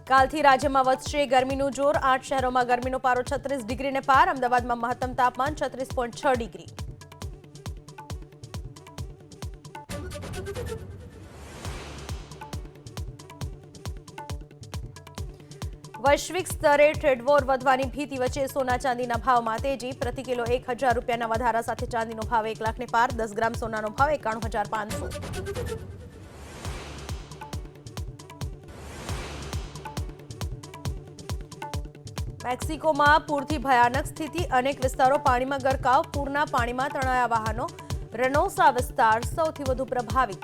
કાલથી રાજ્યમાં વધશે ગરમીનું જોર। 8 શહેરોમાં ગરમીનો પારો 36 ડિગ્રીને પાર। અમદાવાદમાં મહત્તમ તાપમાન 36.6 ડિગ્રી। વૈશ્વિક સ્તરે ટ્રેડ વોર વધવાની ભીતિ વચ્ચે સોના ચાંદીના ભાવમાં તેજી। પ્રતિ કિલો 1000 રૂપિયાના વધારા સાથે ચાંદીનો ભાવ 1 લાખને પાર। 10 ગ્રામ સોનાનો ભાવ 91,500। મેક્સિકોમાં પૂરથી ભયાનક સ્થિતિ। અનેક વિસ્તારો પાણીમાં ગરકાવ। પૂરના પાણીમાં તણાયા વાહનો। રનોસા વિસ્તાર સૌથી વધુ પ્રભાવિત।